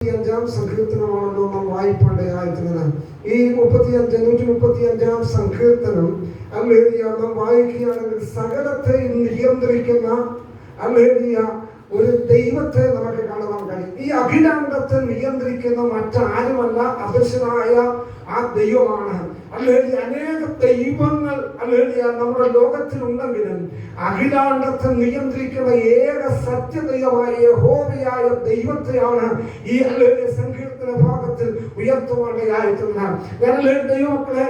അഞ്ചാം സങ്കീർത്തനമാണല്ലോ നാം വായിപ്പാണ്ടയായിരുന്നത്. ഈ 135 സങ്കീർത്തനം അല്ലേലിയ നാം വായിക്കുകയാണെങ്കിൽ സകലത്തെയും നിയന്ത്രിക്കുന്ന അല്ലേലിയ ഒരു ദൈവത്തെ നമുക്ക് കാണുവാൻ കഴിയും. ഈ അഖിലാണ്ടത്തെ നിയന്ത്രിക്കുന്ന മറ്റാരുമല്ല, അദൃശ്യനായ ആ ദൈവമാണ്. അല്ലെങ്കിൽ അനേക ദൈവങ്ങൾ അല്ലെങ്കിൽ നമ്മുടെ ലോകത്തിലുണ്ടെങ്കിലും അഖിലാണ്ടത്തെ നിയന്ത്രിക്കുന്ന ഏക സത്യദൈവമായ യഹോവയായ ദൈവത്തെയാണ് ഈ സങ്കീർത്തന ഭാഗത്തിൽ ഉയർത്തുവാനായിട്ടുള്ളത്. ദൈവമക്കളെ,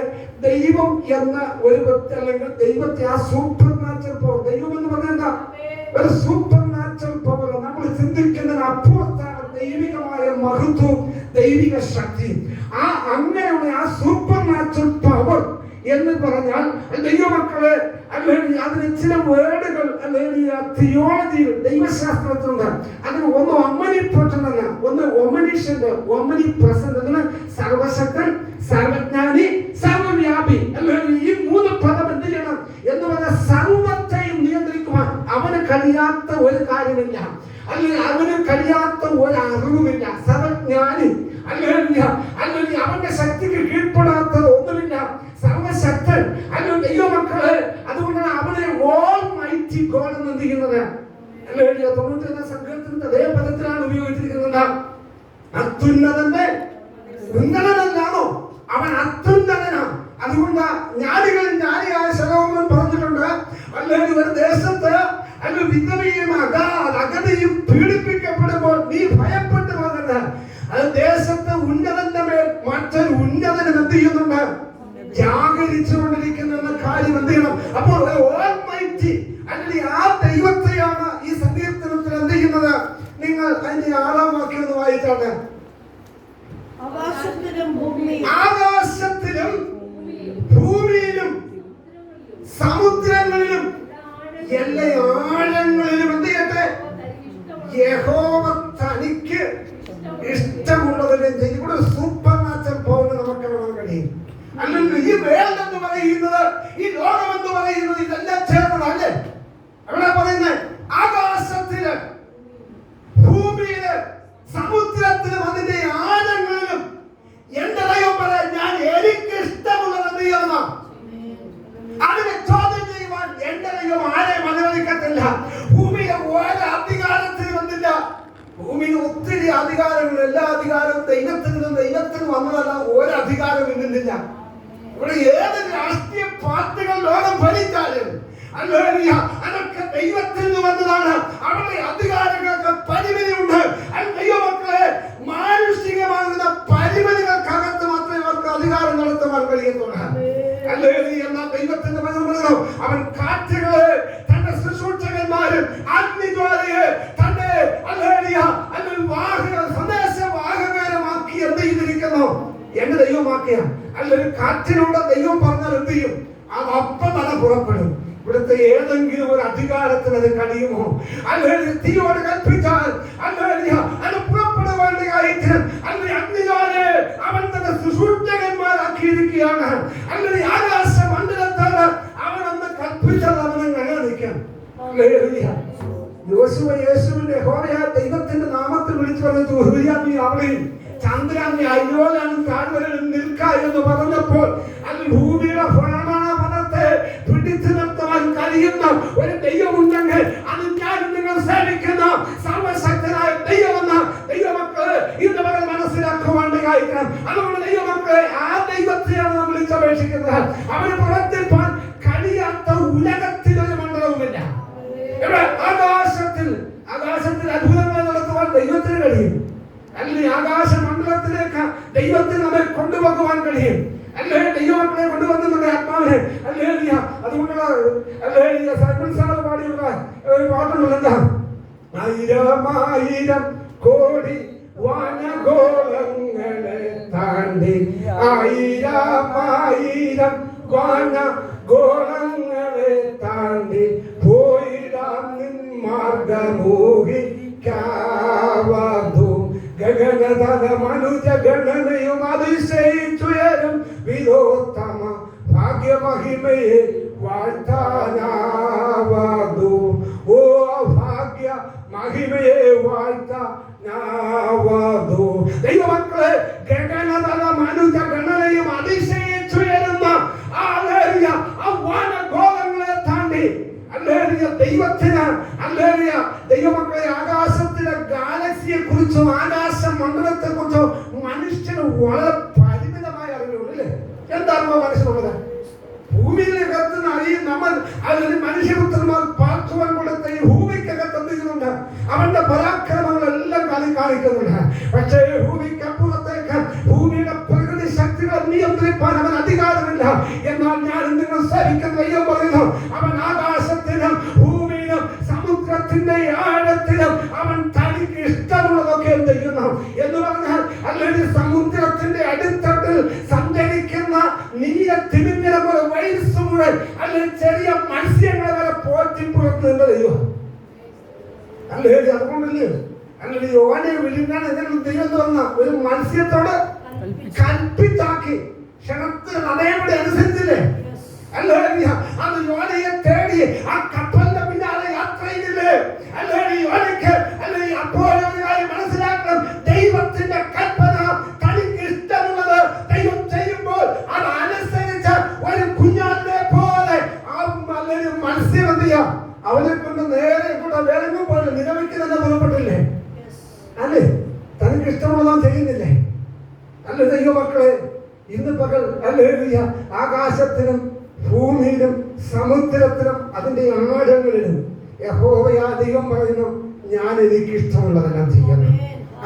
ദൈവം എന്ന ഒരു വ്യക്തി അല്ലെങ്കിൽ ദൈവത്തെ ആ സൂപ്പർ നാച്ചുറൽ പവർ, ദൈവം എന്ന് പറഞ്ഞാൽ ഒരു സൂപ്പർ നാച്ചുറൽ പവർ, നമ്മൾ ചിന്തിക്കുന്നതിന് അപ്പുറത്താണ് ദൈവികമായ മഹത്വവും ദൈവിക ശക്തിയും. ആ അങ്ങനെയുള്ള ആ സൂപ്പർ നാച്ചുറൽ പവർ എന്ന് പറഞ്ഞാൽ ദൈവമക്കളെ അല്ലെങ്കിൽ അതിന് ചില വേർഡുകൾ അല്ലെങ്കിൽ തിയോളജിയിൽ ദൈവശാസ്ത്രത്തിലുണ്ട്. അതിന് ഒന്ന് ഒമനിപ്രസന്റ്, ഒന്ന് ഒമനിഷ്യന്റ്, ഒമനി പ്രസന്റ്, അതിന് സർവശക്തൻ, സർവജ്ഞാനി, സർവവ്യാപി. അല്ലെങ്കിൽ ഈ മൂന്ന് പദം എന്ത് ചെയ്യണം എന്ന് പറഞ്ഞാൽ സർവത്തെയും നിയന്ത്രിക്കുവാൻ അവന് കഴിയാത്ത ഒരു കാര്യമില്ല, അല്ലെങ്കിൽ അവന് കഴിയാത്ത ഒരു അറിവുമില്ല. സർവജ്ഞാനി അല്ലെങ്കിൽ അവന്റെ ശക്തിക്ക് കീഴ്പ്പെടാത്ത ഒന്നുമില്ല. സർവശക്തൻ അല്ലെങ്കിൽ ദൈവമക്കള്. അതുകൊണ്ടാണ് അവനെ ഓൾ മൈറ്റി ഗോഡ് എന്ന് എന്ത് ചെയ്യുന്നത് 91 സങ്കീർത്തനത്തിന്റെ അതേ പദത്തിലാണ് ഉപയോഗിച്ചിരിക്കുന്നത്. അത്യുന്നതന്റെ ഉന്നതനല്ലാണോ? അവൻ അത്യുന്നതനാണ്. അതുകൊണ്ട് ജ്ഞാനിയായ ശലോമോൻ പറഞ്ഞിട്ടുണ്ട്, അല്ലെങ്കിൽ ഒരു ദേശത്ത് അല്ലെങ്കിൽ വിധവയും അഗതിയും പീഡിപ്പിക്കപ്പെടുമ്പോൾ നീ ഭയപ്പെട്ടു പോകരുത്. അത് ദേശത്ത് ഉന്നതന്റെ മേൽ മറ്റൊരു ഉന്നതനും എന്ത് ചെയ്യുന്നുണ്ട്? ജാഗരിച്ചുകൊണ്ടിരിക്കുന്ന കാര്യം എന്ത് ചെയ്യണം? അപ്പോൾ ഓൾമൈറ്റി അല്ലെങ്കിൽ ആ ദൈവത്തെയാണ് ഈ സങ്കീർത്തനത്തിൽ എന്ത് ചെയ്യുന്നത്? നിങ്ങൾ അതിന്റെ 6-ാം വാക്യം ഒന്ന് വായിച്ചാണ്. ആകാശത്തിലും ഭൂമിയിലും സമുദ്രങ്ങളിലും എല്ലാ ആഴങ്ങളിലും എന്ത് ചെയ്യട്ടെ? യഹോവ തനിക്ക് ഇഷ്ടമുള്ളതിനെ ചെയ്യും. ഇവിടെ സൂപ്പർ നാച്ചുറൽ പവർ നമുക്ക് കാണാൻ കഴിയും. അല്ലെങ്കിൽ ഈ വേൾഡ് എന്ന് പറയുന്നത്, ഈ ലോകം എന്ന് പറയുന്നത് ഇതെല്ലാം ചേർന്നതല്ലേ? എവിടെ പറയുന്നത്? ആകാശത്തില്, ഭൂമിയില്, സമുദ്രത്തിലും അതിന്റെ ആഴങ്ങളിലും എന്റെ ദൈവം പറയാൻ ഞാൻ എനിക്ക് ഇഷ്ടമുള്ളത് എന്ത് ചെയ്യുന്ന അതിനെ ചോദ്യം ചെയ്യുവാൻ എന്റെ ദൈവം ആരെയും അനുവദിക്കത്തില്ല. ഭൂമിയിലെ ഓരോ അധികാരത്തിനും വന്നില്ല. ഭൂമിയിൽ ഒത്തിരി അധികാരങ്ങൾ, എല്ലാ അധികാരവും ദൈവത്തിന് വന്നതല്ല. ഒരു അധികാരം ഇന്നില്ല. ഇവിടെ ഏത് രാഷ്ട്രീയ പാർട്ടികൾ ലോകം ഭരിച്ചാലും അതൊക്കെ ദൈവത്തിൽ നിന്ന് വന്നതാണ്. അവരുടെ അധികാരങ്ങൾക്ക് പരിമിതിയുണ്ട്. ദൈവമക്കളെ, മാനുഷികമാകുന്ന പരിമിതികൾക്കകത്ത് മാത്രമേ അവർക്ക് അധികാരം നടത്തുവാൻ കഴിയത്തുള്ളൂ. എന്നാൽ ദൈവത്തിന്റെ വചനം, അവൻ കാറ്റുകളെ തന്റെ ശുശ്രൂഷകന്മാരും അഗ്നിജ്വാലയെ തന്റെ സന്ദേശവാഹകരമാക്കി എന്ത് ചെയ്തിരിക്കുന്നു? എന്റെ ദൈവമാക്കിയ അല്ലെങ്കിൽ കാറ്റിനോട് ദൈവം പറഞ്ഞാൽ എന്ത് ചെയ്യും? അപ്പം അത് പുറപ്പെടും. ഇവിടുത്തെ ഏതെങ്കിലും ഒരു അധികാരത്തിന് അത് കഴിയുമോ? അല്ലെങ്കിൽ തീയോട് കൽപ്പിച്ചാൽ അത് പുറപ്പെടുവാനുള്ള കാര്യത്തിനും അല്ലെങ്കിൽ അഗ്നിജ്വാലയെ അവൻ തന്നെ ശുശ്രൂഷകന്മാരാക്കിയിരിക്കുകയാണ്. അല്ലെങ്കിൽ ആകാശ മണ്ഡലത്താണ് അവൻ അന്ന് കൽപ്പിച്ചത്. അവനെ നിലനിൽക്കാം. യേശുവിന്റെ ഹോമയാ ദൈവത്തിന്റെ നാമത്തിൽ വിളിച്ചു പറഞ്ഞു, അവിടെയും ചന്ദ്രനെ അയ്യോലാണ് താഴ്വരയിൽ നിൽക്ക എന്ന് പറഞ്ഞപ്പോൾ അത് ഭൂമിയുടെ ഭ്രമണപഥത്തെ പിടിച്ചു നിർത്തുവാൻ കഴിയുന്ന ഒരു ദൈവമുണ്ടെങ്കിൽ അത് ഞാൻ നിങ്ങൾ സേവിക്കുന്ന സർവശക്തനായ ദൈവമെന്ന ദൈവമക്കളെ ഇന്ന് വരെ മനസ്സിലാക്കുവാണ്ടായിരിക്കണം. അതുകൊണ്ട് ദൈവമക്കളെ, ആ ദൈവത്തെയാണ് നമ്മൾ വിളിച്ചപേക്ഷിക്കുന്നത്. അവന് പ്രവർത്തിപ്പാൻ കഴിയാത്ത ഉലകത്തിലൊരു മണ്ഡലവുമില്ല. ഇവിടെ ആകാശത്തിൽ അത്ഭുതങ്ങൾ നടത്തുവാൻ ദൈവത്തിന് കഴിയും. അല്ലെങ്കിൽ ആകാശ മണ്ഡലത്തിലേക്ക് ദൈവത്തിന് നമ്മെ കൊണ്ടുപോകുവാൻ കഴിയും. അല്ലേ? ദൈവമക്കളെ കൊണ്ടുവന്നിട്ടുണ്ട് ആത്മാവിനെ. അല്ലേ? അതുകൊണ്ടുള്ള സൈമൺ സാർ പാടിയുള്ള ഒരു പാട്ടുള്ളത് എന്താ? 1000 കോടി വാനഗോളങ്ങളെ താണ്ടി 1000 വാനഗോളങ്ങളെ താണ്ടി പോയിടാം നിൻ മാർഗമോഹിക്കാവതു ഗഗനതല മനുജ ഗണനയും അതിശയിച്ചുയരും വിരോത്തമ ഭാഗ്യമഹിമയെ വാഴ്ത്താനാവതു. ഓ ഭാഗ്യ മഹിമയെ വാഴ്ത്ത ദൈവമക്കളെ, ഗഗനതല മനുജ ഗണനയും അതിശയിച്ചുയരുന്ന ആ വാനഗോളങ്ങളെ താണ്ടി ദൈവത്തിന് ദൈവമക്കളെ ആകാശത്തിലെ ഗാലക്സിയെ കുറിച്ചും ആകാശ മണ്ഡലത്തെ കുറിച്ചും മനുഷ്യന് വളരെ പരിമിതമായ അറിവുള്ളൂ അല്ലേ? എന്താണോ മനുഷ്യനുള്ളത്? ഭൂമിയിലകത്ത് നമ്മൾ അതിന് മനുഷ്യപുത്രന്മാർ പാർക്കുവാൻ കൊടുത്ത ഈ ഭൂമിക്കകത്ത് എന്തെയ്യുന്നുണ്ട്? അവന്റെ പരാക്രമങ്ങളെല്ലാം കാണിക്കുന്നുണ്ട്. പക്ഷേ ഭൂമിക്കപ്പുറത്തേക്ക് ഭൂമിയുടെ പ്രകൃതി ശക്തികൾ നിയന്ത്രിക്കാൻ അവൻ അധികാരമില്ല. എന്നാൽ ഞാൻ നിങ്ങൾ സഹിക്കുന്ന ദൈവം പറയുന്നു, അവൻ ആകാശത്തിനും ഭൂമിയിലും സമുദ്രത്തിന്റെ ആഴത്തിലും അവൻ തനിക്ക് ഇഷ്ടമുള്ളതൊക്കെ ചെയ്യുന്നു എന്ന് പറഞ്ഞാൽ, അല്ലെങ്കിൽ സമുദ്രത്തിന്റെ അടിത്തട്ടിൽ സഞ്ചരിക്കുന്ന നീല തിമിംഗല പോലെ വൈസ് മുഴുവൻ അല്ലെങ്കിൽ ചെറിയ മത്സ്യങ്ങളെ വരെ പോറ്റി പുറത്തുനിന്ന് ദൈവം അല്ലേ? അതുകൊണ്ടല്ലേ അല്ലെങ്കിൽ യോനെ വിഴുങ്ങാൻ എന്തെങ്കിലും ദൈവം തുറന്ന ഒരു മത്സ്യത്തോട് കൽപ്പിച്ചാക്കി ക്ഷണത്തിൽ അതേപടി അനുസരിച്ചില്ലേ? അല്ലേ? അത് യോനയെ തേടി ആ കപ്പലിന്റെ പിന്നാലെ യാത്ര ചെയ്തില്ലേ? അല്ലേ? യോനയ്ക്ക് അല്ലെങ്കിൽ അപ്പോഴായി മനസ്സിലാക്കണം, ദൈവത്തിന്റെ കൽപ്പന തനിക്ക് ഇഷ്ടമുള്ളത് ദൈവം ചെയ്യുമ്പോൾ അതനുസരിച്ച് ഒരു കുഞ്ഞാലിനെ പോലെ അല്ലെങ്കിൽ മത്സ്യം എന്ത് ചെയ്യാം, അവനെ കൊണ്ട് നേരെ കൂടെ വേണമെങ്കിൽ പോലെ നിലവിക്ക് തന്നെ പുറപ്പെട്ടില്ലേ? അല്ലേ? തനിക്ക് ഇഷ്ടമുള്ളതാ ചെയ്യുന്നില്ലേ? അല്ലെ ദൈവമക്കളെ, ഇന്ന് പകൽ അല്ലേ ആകാശത്തിനും ഭൂമിയിലും സമുദ്രത്തിലും അതിന്റെ ആഴങ്ങളിലും യഹോവയാ ദൈവം പറയുന്നു, ഞാൻ എനിക്ക് ഇഷ്ടമുള്ളതെല്ലാം ചെയ്യുന്നു.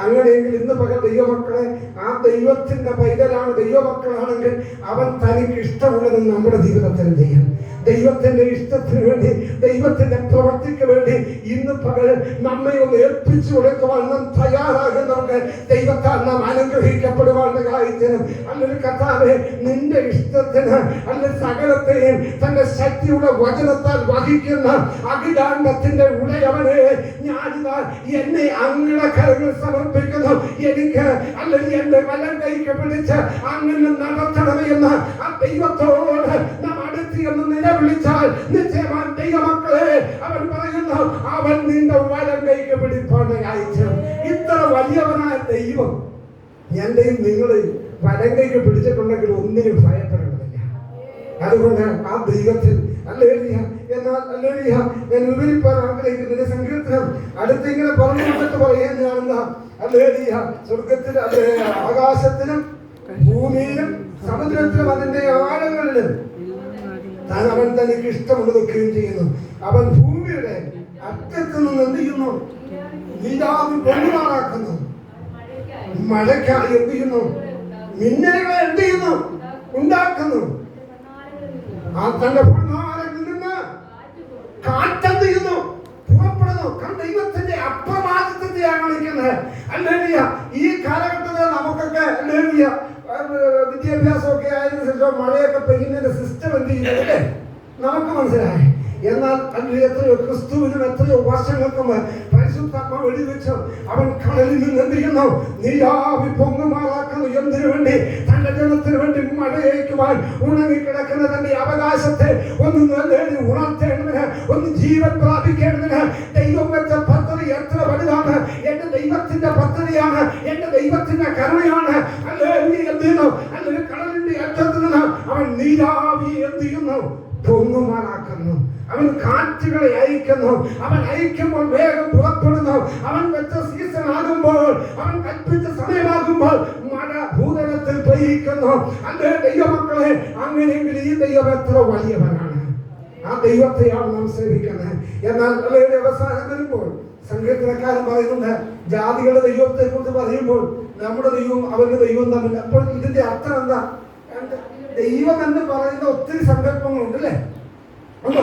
അങ്ങനെയെങ്കിൽ ഇന്ന് പകൽ ദൈവമക്കളെ, ആ ദൈവത്തിന്റെ പൈതലാണ് ദൈവമക്കളാണെങ്കിൽ അവൻ തനിക്ക് ഇഷ്ടമുള്ളത് നമ്മുടെ ജീവിതത്തിൽ ചെയ്യാം. ദൈവത്തിന്റെ ഇഷ്ടത്തിന് വേണ്ടി, ദൈവത്തിന്റെ പ്രവൃത്തിക്ക് വേണ്ടി ഇന്ന് പകൽ നമ്മെ ഒന്ന് ഏൽപ്പിച്ചു കൊടുക്കുവാൻ നാം തയ്യാറാകുന്നവർക്ക് ദൈവത്താൽ നാം അനുഗ്രഹിക്കപ്പെടുവാനുള്ള കാര്യത്തിനും അല്ലെങ്കിൽ കർത്താവേ നിന്റെ ഇഷ്ടത്തിന് അല്ലെങ്കിൽ സകലത്തെയും തന്റെ ശക്തിയുടെ വചനത്താൽ വഹിക്കുന്ന അഖിലാണ്ടത്തിന്റെ ഉടയവനെ ഞാനിതാ എന്നെ അങ്ങയുടെ കരങ്ങൾ സമർപ്പിക്കുന്നു. എനിക്ക് അല്ലെങ്കിൽ എന്റെ വലം കൈക്ക് പിടിച്ച് അങ്ങനെ നടത്തണമേ എന്ന് ആ ദൈവത്തോട് നാം അടുത്ത് എന്ന് നിലവിളിച്ചാൽ നിശ്ചയമായി ദൈവമക്കളെ അവൻ പറയുന്നു, അവൻ നിന്റെ വലം കൈക്ക് പിടിപ്പാണ് അയച്ചു. ഇത്ര വലിയവനായ ദൈവം എന്റെയും നിങ്ങളെയും വലം കൈക്ക് പിടിച്ചിട്ടുണ്ടെങ്കിൽ ഒന്നിനും ഭയപ്പെടേണ്ടതില്ല. അതുകൊണ്ട് ആ ദൈവത്തിൽ എന്നാൽ ഞാൻ വിവരിപ്പാൻ ആഗ്രഹിക്കുന്നതിന്റെ സങ്കീർത്തനം അടുത്തിങ്ങനെ പറഞ്ഞിട്ട് പറയുകയാണെന്ന് സ്വർഗത്തിൽ ആകാശത്തിനും ഭൂമിയിലും സമുദ്രത്തിലും അതിന്റെ ആഴങ്ങളിലും താൻ അവൻ തനിക്ക് ഇഷ്ടമുള്ളതൊക്കെയും ചെയ്യുന്നു. അവൻ ഭൂമിയുടെ അറ്റത്ത് നിന്ന് എന്ത് ചെയ്യുന്നു? നീരാവി പൊന്നുമാറാക്കുന്നു. മഴയ്ക്കായി എന്ത് ചെയ്യുന്നു? മിന്നലുകളെ എന്ത് ചെയ്യുന്നു? ഉണ്ടാക്കുന്നു. ആ തന്റെ പൊന്നാരങ്ങളിൽ നിന്ന് കാറ്റെന്ത് ചെയ്യുന്നു? പുറപ്പെടുന്നു. ദൈവത്തിന്റെ അപ്രമാദിത്വത്തെയാണ് കാണിക്കുന്നത്. അല്ലേലൂയ. ഈ കാലഘട്ടത്തിൽ നമുക്കൊക്കെ അല്ലേലൂയ വിദ്യാഭ്യാസമൊക്കെ ആയതിനു ശേഷം മഴയൊക്കെ പെയ്യുന്നതിന്റെ സിസ്റ്റം എന്ത് ചെയ്യുന്നത് നമുക്ക് മനസ്സിലായി. എന്നാൽ എത്രയോ ക്രിസ്തുവിനും എത്രയോ വർഷങ്ങൾക്ക് പരിശുദ്ധാത്മ വെടിവെച്ച് അവൻ കടലിൽ നിന്ന് എന്ത് ചെയ്യുന്നു? നീരാവി പൊങ്ങുമാറാക്കുന്നു. എന്തിനു വേണ്ടി? തന്റെ ജനത്തിന് വേണ്ടി മഴയേക്കുവാൻ ഉണങ്ങിക്കിടക്കുന്ന തന്റെ അവകാശത്തെ ഒന്ന് ഉണർത്തേണ്ടതിന്, ഒന്ന് ജീവൻ പ്രാപിക്കേണ്ടതിന് ദൈവം വെച്ച പദ്ധതി എത്ര വലുതാണ്! എന്റെ ദൈവത്തിന്റെ പദ്ധതിയാണ്, എന്റെ ദൈവത്തിന്റെ കരുണയാണ്. അല്ലെങ്കിൽ എന്ത് ചെയ്യുന്നു? അല്ലെങ്കിൽ കടലിന്റെ അറ്റത്ത് നിന്ന് അവൻ നീരാവി എന്ത് ചെയ്യുന്നു? പൊങ്ങുമാറാക്കുന്നു. അവൻ കാറ്റുകളെ അയക്കുന്നു. അവൻ അയക്കുമ്പോൾ വേഗം പുറപ്പെടുന്നു. അവൻ വെച്ച സീസൺ ആകുമ്പോൾ, അവൻ കൽപ്പിച്ച സമയമാകുമ്പോൾ മഴ ഭൂതലത്തിൽ പെയ്യിക്കുന്നു. അല്ലേ ദൈവമക്കളെ, അങ്ങനെയെങ്കിൽ ഈ ദൈവം എത്ര വലിയവനാണ്! ആ ദൈവത്തെയാണ് നാം സേവിക്കുന്നത്. എന്നാൽ അവസാനം വരുമ്പോൾ സങ്കീർത്തനക്കാരൻ പറയുന്നുണ്ട്, ജാതികളുടെ ദൈവത്തെ കുറിച്ച് പറയുമ്പോൾ നമ്മുടെ ദൈവവും അവരുടെ ദൈവവും തമ്മിൽ. അപ്പോൾ ഇതിന്റെ അർത്ഥം എന്താ? ദൈവം എന്ന് പറയുന്ന ഒത്തിരി സങ്കല്പങ്ങളുണ്ട് അല്ലേ? ഉണ്ടോ?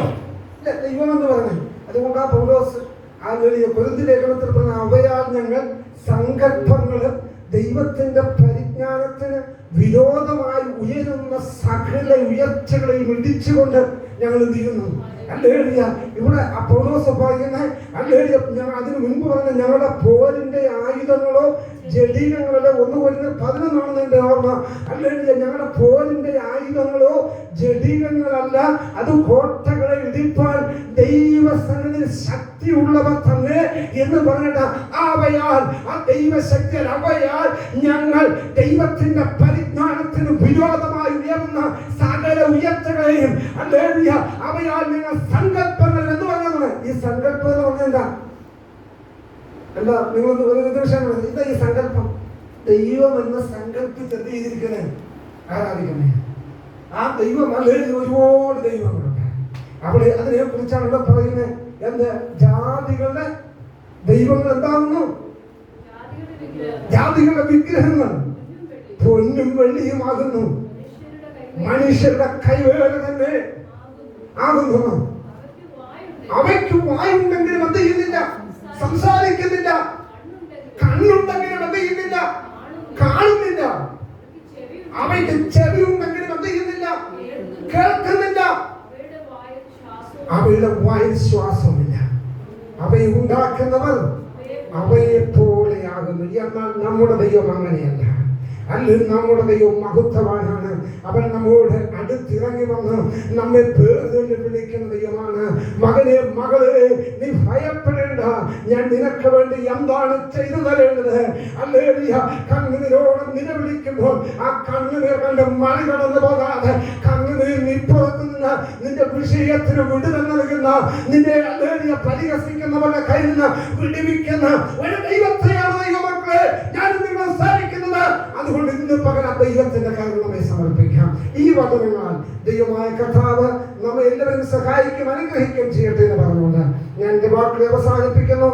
ഇല്ല, ദൈവം എന്ന് പറഞ്ഞു. അതുകൊണ്ട് ആ പൗലോസ് ആ കൊരിന്ത്യർ ലേഖനത്തിൽ പറഞ്ഞ അവയാൽ ഞങ്ങൾ സങ്കല്പങ്ങളും ദൈവത്തിന്റെ പരിജ്ഞാനത്തിന് വിരോധമായി ഉയരുന്ന സകല ഉയർച്ചകളെയും ഇടിച്ചുകൊണ്ട് ഞങ്ങൾ എന്ത് ചെയ്യുന്നു? ഹല്ലേലൂയ. ഇവിടെ പൗലോസ് പറയുന്നത് ഹല്ലേലൂയ, അതിന് മുൻപ് പറഞ്ഞ ഞങ്ങളുടെ പോരിന്റെ ആയുധങ്ങളോ ജഡീകങ്ങളല്ല. 1 കൊരിന്ത്യർ 11 എന്റെ ഓർമ്മ. ഹല്ലേലൂയ. ഞങ്ങളുടെ പോരിന്റെ ആയുധങ്ങളോ ജഡീകങ്ങളല്ല, അത് കോട്ടകളെ ഇടിപ്പാൻ ദൈവസന്നിധിയിൽ ശക്തിയുള്ളവർ തന്നെ എന്ന് പറഞ്ഞിട്ട് അവയാൽ, ആ ദൈവശക്തിയാൽ, അവയാൽ ഞങ്ങൾ ദൈവത്തിന്റെ പരിജ്ഞാനത്തിന് വിരോധമായി ഉയർന്ന സകല ഉയർച്ചകളെയും ഹല്ലേലൂയ അവയാൽ ഞങ്ങൾ സങ്കല്പങ്ങൾ എന്ന് പറഞ്ഞത്. ഈ സങ്കല്പം എന്ന് പറഞ്ഞാൽ എന്താ? എന്താ? നിങ്ങളൊന്ന് ഒരു നിമിഷം എന്താ ഈ സങ്കല്പം? ദൈവം എന്ന സങ്കല്പിച്ച് എന്ത് ചെയ്തിരിക്കുന്നത്? ആരാധിക്കുന്നേ. ആ ദൈവം അല്ലെങ്കിൽ ഒരുപാട് ദൈവങ്ങളുണ്ട്. അവിടെ അതിനെ കുറിച്ചാണ് ഇവിടെ പറയുന്നത്. എന്ത്? ജാതികളുടെ ദൈവങ്ങൾ എന്താകുന്നു? ജാതികളുടെ വിഗ്രഹങ്ങൾ പൊന്നും വെള്ളിയുമാകുന്നു, മനുഷ്യരുടെ കൈവേല തന്നെ ആകുന്നു. അവയ്ക്ക് വായുണ്ടെങ്കിലും എന്ത് ചെയ്യുന്നില്ല? സംസാരിക്കുന്നില്ല. കണ്ണുണ്ടെങ്കിലും എന്ത് ചെയ്യുന്നില്ല? കാണുന്നില്ല. അവയ്ക്ക് ചെവിയുണ്ടെങ്കിലും എന്ത് ചെയ്യുന്നില്ല? കേൾക്കുന്നില്ല. അവയുടെ വായിൽ ശ്വാസമില്ല. അവയെ ഉണ്ടാക്കുന്നവർ അവയെ പോലെയാകുന്നു. എന്നാൽ നമ്മുടെ ദൈവം അങ്ങനെയല്ല. അല്ലെങ്കിൽ നമ്മുടെ ദൈവം മഹത്വവാനാണ്. അവൻ നമ്മോട് അടുത്തിറങ്ങി വന്ന് നമ്മെ പേർന്ന് വിളിക്കുന്ന ദൈവമാണ്. മകനെ, മകളെ, നീ ഭയപ്പെടേണ്ട, ഞാൻ നിനക്ക് വേണ്ടി എന്താണ് ചെയ്തു തരേണ്ടത്. ഹല്ലേലൂയ. കണ്ണുനീരോടെ നിലവിളിക്കുമ്പോൾ ആ കണ്ണുനീർ കണ്ട് മഴ കടന്നു പോകാതെ കണ്ണുനീർ നിപ്പുറത്ത് നിന്ന് നിന്റെ വിഷയത്തിന് വിടുതൽ നൽകുന്ന, നിന്റെ ഹല്ലേലൂയ പരിഹസിക്കുന്നവരുടെ കയ്യിൽ നിന്ന് വിടുവിക്കുന്ന ഒരു ദൈവത്തെയാണ് ദൈവമക്കളെ ഞാൻ നിങ്ങൾ സാധിക്കുന്നത്. അതുകൊണ്ട് ഇന്ന് പകരം ദൈവത്തിന്റെ കരുണയെ സമർപ്പിക്കാം. ഈ വചനങ്ങൾ ദൈവമായ കർത്താവ് നമ്മെ എല്ലാവരും സഹായിക്കും, അനുഗ്രഹിക്കുകയും ചെയ്യട്ടെ എന്ന് പറഞ്ഞുകൊണ്ട് ഞാൻ എന്റെ വാക്കുകളെ അവസാനിപ്പിക്കുന്നു.